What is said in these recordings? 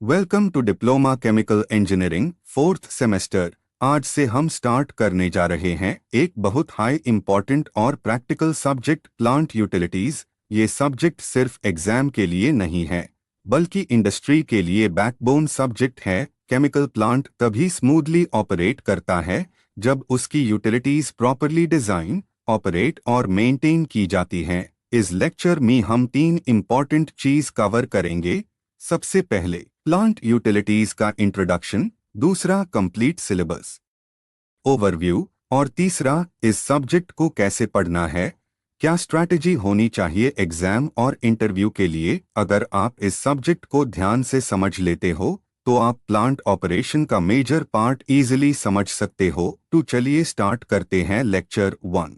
Welcome to diploma chemical engineering fourth semester. आज से हम स्टार्ट करने जा रहे हैं एक बहुत हाई इम्पॉर्टेंट और प्रैक्टिकल सब्जेक्ट प्लांट यूटिलिटीज। ये सब्जेक्ट सिर्फ एग्जाम के लिए नहीं है बल्कि इंडस्ट्री के लिए बैकबोन सब्जेक्ट है। केमिकल प्लांट तभी स्मूथली ऑपरेट करता है जब उसकी यूटिलिटीज प्रॉपरली डिजाइन, ऑपरेट और मेंटेन की जाती हैं। इस लेक्चर में हम 3 इम्पॉर्टेंट चीज कवर करेंगे। सबसे पहले प्लांट यूटिलिटीज का इंट्रोडक्शन, दूसरा कंप्लीट सिलेबस ओवरव्यू और तीसरा इस सब्जेक्ट को कैसे पढ़ना है, क्या स्ट्रैटेजी होनी चाहिए एग्जाम और इंटरव्यू के लिए। अगर आप इस सब्जेक्ट को ध्यान से समझ लेते हो तो आप प्लांट ऑपरेशन का मेजर पार्ट इजीली समझ सकते हो। तो चलिए स्टार्ट करते हैं लेक्चर 1।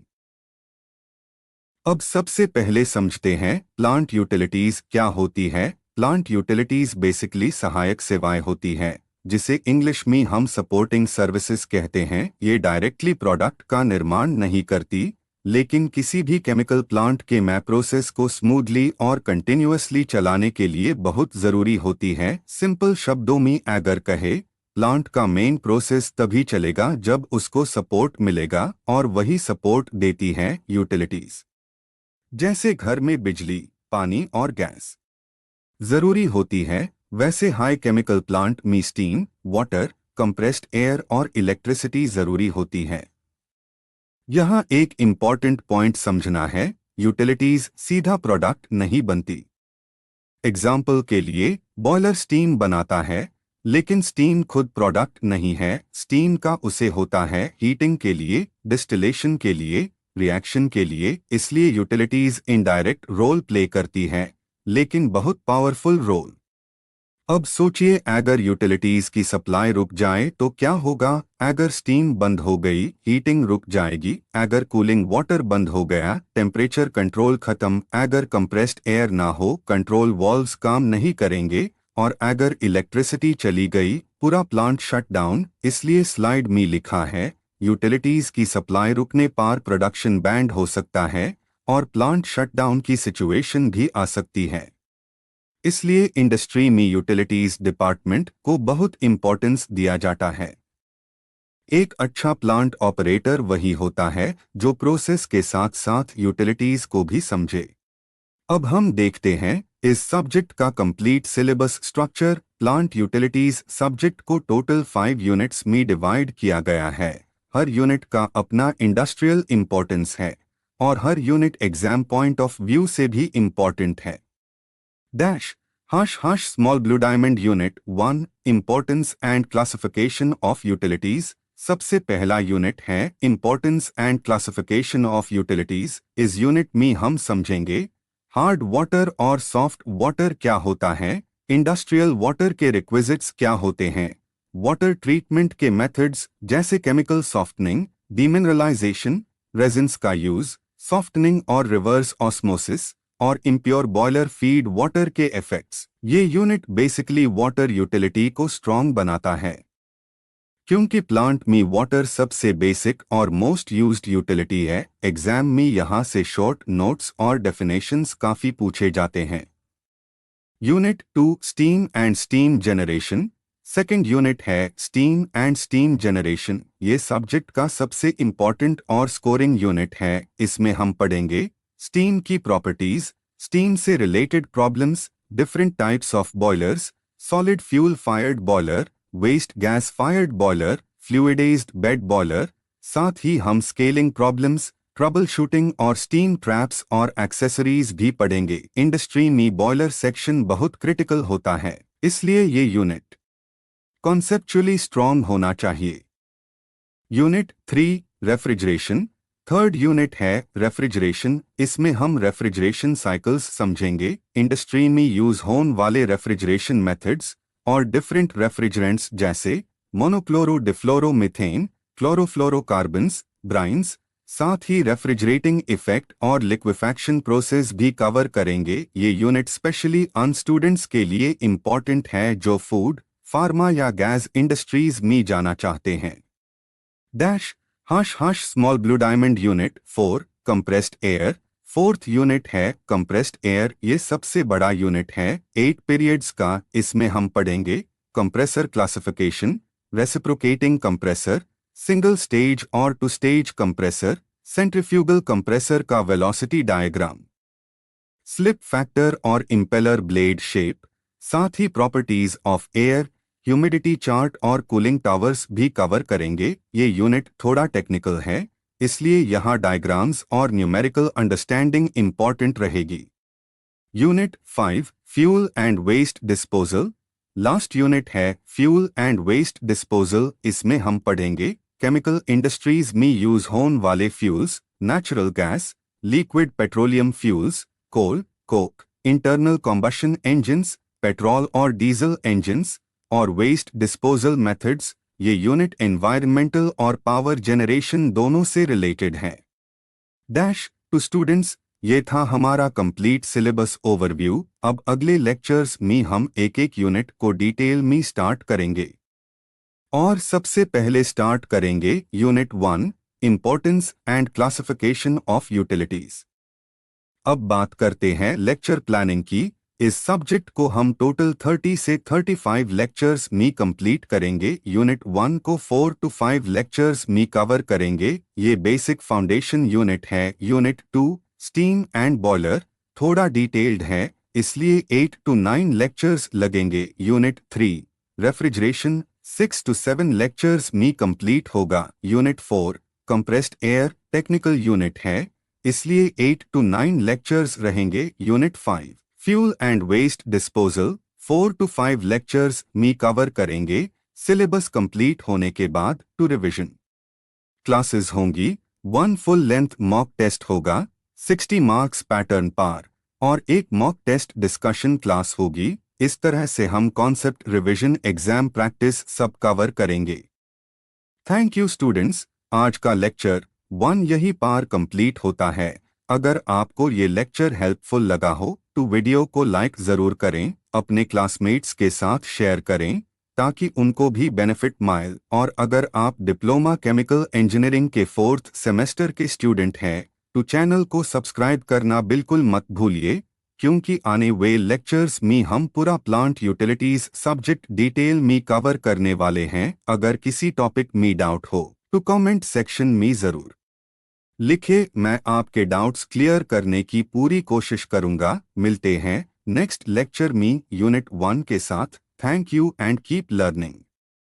अब सबसे पहले समझते हैं प्लांट यूटिलिटीज क्या होती है। प्लांट यूटिलिटीज बेसिकली सहायक सेवाएं होती हैं जिसे इंग्लिश में हम सपोर्टिंग सर्विसेज कहते हैं। ये डायरेक्टली प्रोडक्ट का निर्माण नहीं करती लेकिन किसी भी केमिकल प्लांट के प्रोसेस को स्मूथली और कंटिन्यूअसली चलाने के लिए बहुत जरूरी होती है। सिंपल शब्दों में अगर कहे, प्लांट का मेन प्रोसेस तभी चलेगा जब उसको सपोर्ट मिलेगा और वही सपोर्ट देती है यूटिलिटीज। जैसे घर में बिजली, पानी और गैस जरूरी होती है, वैसे हाई केमिकल प्लांट में स्टीम, वाटर, कंप्रेस्ड एयर और इलेक्ट्रिसिटी जरूरी होती है। यहाँ एक इम्पॉर्टेंट पॉइंट समझना है, यूटिलिटीज सीधा प्रोडक्ट नहीं बनती। एग्जाम्पल के लिए, बॉयलर स्टीम बनाता है लेकिन स्टीम खुद प्रोडक्ट नहीं है। स्टीम का उसे होता है हीटिंग के लिए, डिस्टिलेशन के लिए, रिएक्शन के लिए। इसलिए यूटिलिटीज इनडायरेक्ट रोल प्ले करती है लेकिन बहुत पावरफुल रोल। अब सोचिए, अगर यूटिलिटीज की सप्लाई रुक जाए तो क्या होगा। अगर स्टीम बंद हो गई, हीटिंग रुक जाएगी। अगर कूलिंग वाटर बंद हो गया, टेम्परेचर कंट्रोल खत्म। अगर कंप्रेस्ड एयर ना हो, कंट्रोल वाल्व्स काम नहीं करेंगे। और अगर इलेक्ट्रिसिटी चली गई, पूरा प्लांट शट डाउन। इसलिए स्लाइड में लिखा है, यूटिलिटीज की सप्लाई रुकने पर प्रोडक्शन बैंड हो सकता है और प्लांट शटडाउन की सिचुएशन भी आ सकती है। इसलिए इंडस्ट्री में यूटिलिटीज डिपार्टमेंट को बहुत इंपॉर्टेंस दिया जाता है। एक अच्छा प्लांट ऑपरेटर वही होता है जो प्रोसेस के साथ साथ यूटिलिटीज को भी समझे। अब हम देखते हैं इस सब्जेक्ट का complete syllabus structure. Plant utilities subject को टोटल 5 यूनिट्स में डिवाइड किया गया है। हर यूनिट का अपना इंडस्ट्रियल इंपॉर्टेंस है और हर unit exam point of view से भी इंपॉर्टेंट है। Dash # small blue diamond unit 1 importance and classification of utilities. सबसे पहला यूनिट है importance and classification of utilities. इस यूनिट में हम समझेंगे हार्ड वाटर और सॉफ्ट वाटर क्या होता है, इंडस्ट्रियल वाटर के रिक्विजिट्स क्या होते हैं, वाटर ट्रीटमेंट के मेथड्स जैसे केमिकल सॉफ्टनिंग, डिमिनरलाइजेशन, रेजिन्स का यूज, सॉफ्टनिंग और रिवर्स ऑस्मोसिस, और इम्प्योर बॉयलर फीड वाटर के इफेक्ट्स। ये यूनिट बेसिकली वाटर यूटिलिटी को स्ट्रॉन्ग बनाता है। क्योंकि प्लांट में वाटर सबसे बेसिक और मोस्ट यूज्ड यूटिलिटी है, एग्जाम में यहाँ से शॉर्ट नोट्स और डेफिनेशंस काफी पूछे जाते हैं। Unit 2 steam and steam generation. Second unit है स्टीम एंड स्टीम जनरेशन। ये सब्जेक्ट का सबसे इम्पॉर्टेंट और स्कोरिंग यूनिट है। इसमें हम पढ़ेंगे स्टीम की प्रॉपर्टीज, स्टीम से related problems, different types of boilers, solid fuel fired boiler, waste gas fired boiler, fluidized bed boiler. साथ ही हम स्केलिंग प्रॉब्लम्स, ट्रबल शूटिंग और स्टीम ट्रैप्स और एक्सेसरीज भी पढ़ेंगे। इंडस्ट्री में बॉयलर सेक्शन बहुत क्रिटिकल होता है, इसलिए ये यूनिट कॉन्सेप्चुअली स्ट्रॉन्ग होना चाहिए। Unit 3 refrigeration. थर्ड यूनिट है रेफ्रिजरेशन। इसमें हम रेफ्रिजरेशन साइकिल्स समझेंगे, इंडस्ट्री में यूज होने वाले रेफ्रिजरेशन मेथड्स और डिफरेंट रेफ्रिजरेंट्स जैसे मोनोक्लोरो डिफ्लोरो मीथेन, क्लोरोफ्लोरोकार्बन्स, ब्राइन्स। साथ ही रेफ्रिजरेटिंग इफेक्ट और लिक्विफैक्शन प्रोसेस भी कवर करेंगे। ये यूनिट स्पेशली अन स्टूडेंट्स के लिए इम्पॉर्टेंट है जो फूड, फार्मा या गैस इंडस्ट्रीज में जाना चाहते हैं। Dash # small blue diamond unit 4 compressed air. Fourth unit है कंप्रेस्ड एयर। ये सबसे बड़ा यूनिट है 8 पीरियड्स का। इसमें हम पढ़ेंगे compressor classification, reciprocating compressor, single stage और two stage compressor, centrifugal compressor का वेलोसिटी डायग्राम, स्लिप फैक्टर और इम्पेलर ब्लेड शेप, साथ ही properties of air, humidity chart और कूलिंग टावर्स भी कवर करेंगे। ये यूनिट थोड़ा टेक्निकल है, इसलिए यहाँ डायग्राम्स और न्यूमेरिकल अंडरस्टैंडिंग इंपॉर्टेंट रहेगी। Unit 5 fuel and waste disposal. Last unit है फ्यूल एंड वेस्ट डिस्पोजल। इसमें हम पढ़ेंगे केमिकल इंडस्ट्रीज में यूज होने वाले fuels, natural gas, liquid petroleum fuels, coal, coke, internal combustion engines, petrol और डीजल इंजन्स, और वेस्ट डिस्पोजल मेथड्स। ये यूनिट एनवायरमेंटल और पावर जनरेशन दोनों से रिलेटेड है। डैश टू स्टूडेंट्स, ये था हमारा कंप्लीट सिलेबस ओवरव्यू। अब अगले लेक्चर्स में हम एक एक यूनिट को डिटेल में स्टार्ट करेंगे और सबसे पहले स्टार्ट करेंगे unit 1 importance and classification of utilities. अब बात करते हैं लेक्चर प्लानिंग की। इस सब्जेक्ट को हम टोटल 30 से 35 लेक्चर्स में कंप्लीट करेंगे। यूनिट 1 को 4 to 5 लेक्चर्स में कवर करेंगे। ये बेसिक फाउंडेशन यूनिट है। यूनिट 2 स्टीम एंड बॉयलर थोड़ा डिटेल्ड है, इसलिए 8 to 9 लेक्चर्स लगेंगे। यूनिट 3 रेफ्रिजरेशन 6 to 7 लेक्चर्स में कंप्लीट होगा। Unit 4 compressed air technical unit है, इसलिए 8 to 9 लेक्चर्स रहेंगे। Unit 5 fuel and waste disposal 4 to 5 lectures में कवर करेंगे। सिलेबस कंप्लीट होने के बाद 2 रिवीजन क्लासेस होंगी। 1 फुल लेंथ मॉक टेस्ट होगा, 60 मार्क्स पैटर्न पार, और एक मॉक टेस्ट डिस्कशन क्लास होगी। इस तरह से हम कॉन्सेप्ट रिवीजन एग्जाम प्रैक्टिस सब कवर करेंगे। Thank you students. आज का लेक्चर 1 यही पार कंप्लीट होता है। अगर आपको ये लेक्चर हेल्पफुल लगा हो तो वीडियो को लाइक ज़रूर करें, अपने क्लासमेट्स के साथ शेयर करें ताकि उनको भी बेनिफिट मिले। और अगर आप डिप्लोमा केमिकल इंजीनियरिंग के 4th सेमेस्टर के स्टूडेंट हैं तो चैनल को सब्सक्राइब करना बिल्कुल मत भूलिए, क्योंकि आने हुए लेक्चर्स में हम पूरा प्लांट यूटिलिटीज सब्जेक्ट डिटेल में कवर करने वाले हैं। अगर किसी टॉपिक में डाउट हो तो कमेंट सेक्शन में ज़रूर लिखे, मैं आपके डाउट्स क्लियर करने की पूरी कोशिश करूंगा। मिलते हैं नेक्स्ट लेक्चर में यूनिट 1 के साथ। Thank you and keep learning.